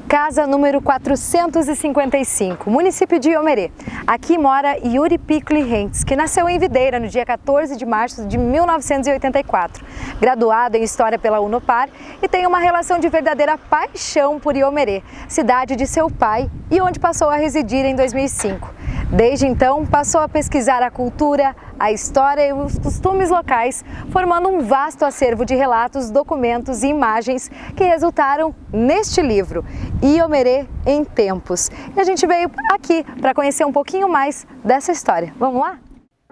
Casa número 455, município de Iomerê. Aqui mora Yuri Piccoli Rentes, que nasceu em Videira no dia 14 de março de 1984. Graduado em História pela Unopar e tem uma relação de verdadeira paixão por Iomerê, cidade de seu pai e onde passou a residir em 2005. Desde então, passou a pesquisar a cultura, a história e os costumes locais, formando um vasto acervo de relatos, documentos e imagens que resultaram neste livro, Iomerê em Tempos. E a gente veio aqui para conhecer um pouquinho mais dessa história. Vamos lá?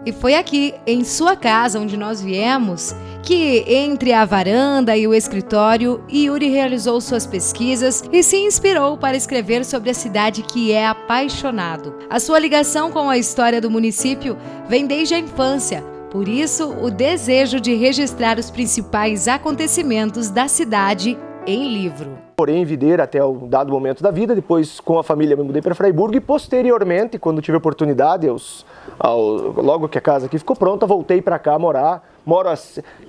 E foi aqui, em sua casa, onde nós viemos, que entre a varanda e o escritório, Yuri realizou suas pesquisas e se inspirou para escrever sobre a cidade que é apaixonado. A sua ligação com a história do município vem desde a infância, por isso o desejo de registrar os principais acontecimentos da cidade em livro. Morei em Videira até um dado momento da vida, depois com a família me mudei para Fraiburgo e posteriormente, quando tive oportunidade, logo que a casa aqui ficou pronta, voltei para cá morar.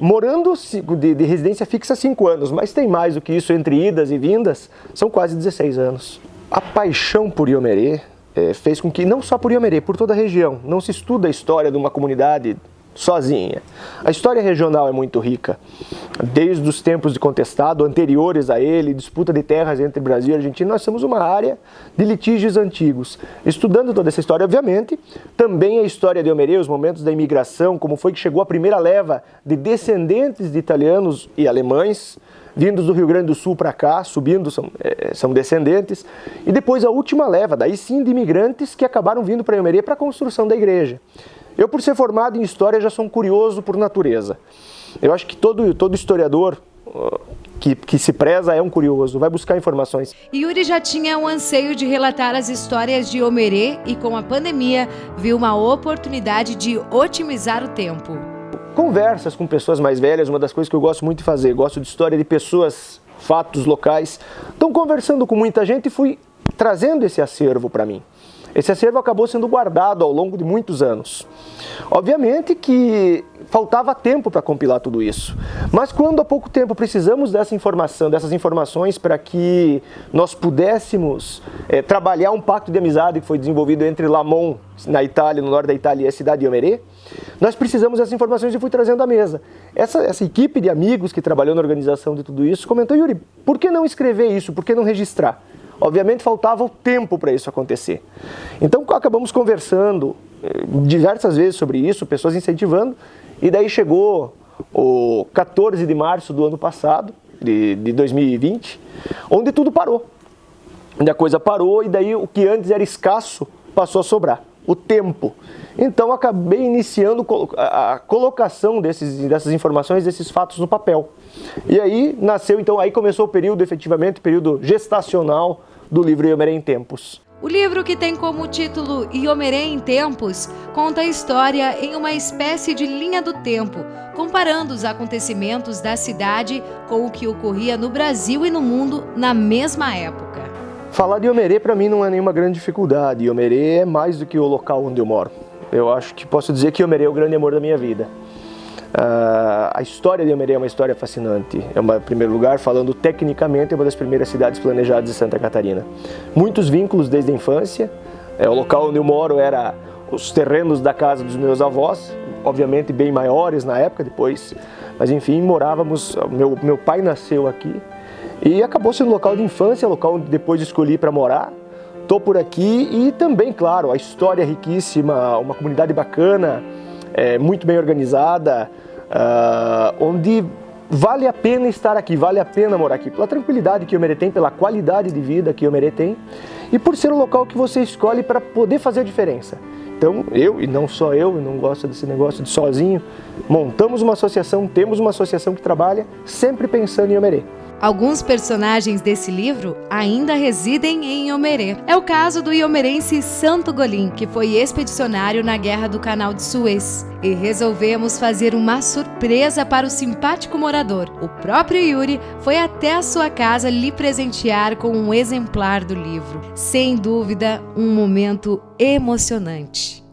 Morando de residência fixa há 5 anos, mas tem mais do que isso entre idas e vindas, são quase 16 anos. A paixão por Iomerê fez com que, não só por Iomerê, por toda a região, não se estuda a história de uma comunidade sozinha. A história regional é muito rica, desde os tempos de contestado, anteriores a ele, disputa de terras entre Brasil e Argentina, nós somos uma área de litígios antigos. Estudando toda essa história, obviamente, também a história de Iomerê, os momentos da imigração, como foi que chegou a primeira leva de descendentes de italianos e alemães, vindos do Rio Grande do Sul para cá, subindo, são descendentes, e depois a última leva, daí sim, de imigrantes que acabaram vindo para Iomerê para a construção da igreja. Eu, por ser formado em História, já sou um curioso por natureza. Eu acho que todo historiador que se preza é um curioso, vai buscar informações. Yuri já tinha um anseio de relatar as histórias de Iomerê e, com a pandemia, viu uma oportunidade de otimizar o tempo. Conversas com pessoas mais velhas, uma das coisas que eu gosto muito de fazer, gosto de história de pessoas, fatos locais. Então, conversando com muita gente, fui trazendo esse acervo para mim. Esse acervo acabou sendo guardado ao longo de muitos anos. Obviamente que faltava tempo para compilar tudo isso, mas quando há pouco tempo precisamos dessas informações para que nós pudéssemos trabalhar um pacto de amizade que foi desenvolvido entre Lamon, na Itália, no norte da Itália, e a cidade de Iomerê, nós precisamos dessas informações e fui trazendo à mesa. Essa equipe de amigos que trabalhou na organização de tudo isso comentou: Yuri, por que não escrever isso? Por que não registrar? Obviamente faltava o tempo para isso acontecer. Então acabamos conversando diversas vezes sobre isso, pessoas incentivando, e daí chegou o 14 de março do ano passado, de 2020, onde tudo parou. Onde a coisa parou e daí o que antes era escasso passou a sobrar, o tempo. Então acabei iniciando a colocação dessas informações, desses fatos no papel. E aí nasceu, então, aí começou o período, efetivamente, período gestacional do livro Iomerê em Tempos. O livro, que tem como título Iomerê em Tempos, conta a história em uma espécie de linha do tempo, comparando os acontecimentos da cidade com o que ocorria no Brasil e no mundo na mesma época. Falar de Iomerê para mim não é nenhuma grande dificuldade. Iomerê é mais do que o local onde eu moro. Eu acho que posso dizer que Iomerê é o grande amor da minha vida. A história de Iomerê é uma história fascinante. Em primeiro lugar, falando tecnicamente, é uma das primeiras cidades planejadas de Santa Catarina. Muitos vínculos desde a infância. O local onde eu moro era os terrenos da casa dos meus avós, obviamente bem maiores na época, depois. Mas enfim, morávamos, meu pai nasceu aqui e acabou sendo local de infância, local onde depois escolhi para morar. Estou por aqui e também, claro, a história é riquíssima, uma comunidade bacana, muito bem organizada, onde vale a pena estar aqui, vale a pena morar aqui, pela tranquilidade que Iomerê tem, pela qualidade de vida que Iomerê tem e por ser um local que você escolhe para poder fazer a diferença. Então eu, e não só eu não gosto desse negócio de sozinho, montamos uma associação, temos uma associação que trabalha sempre pensando em Iomerê. Alguns personagens desse livro ainda residem em Iomerê. É o caso do iomerense Santo Golim, que foi expedicionário na Guerra do Canal de Suez. E resolvemos fazer uma surpresa para o simpático morador. O próprio Yuri foi até a sua casa lhe presentear com um exemplar do livro. Sem dúvida, um momento emocionante.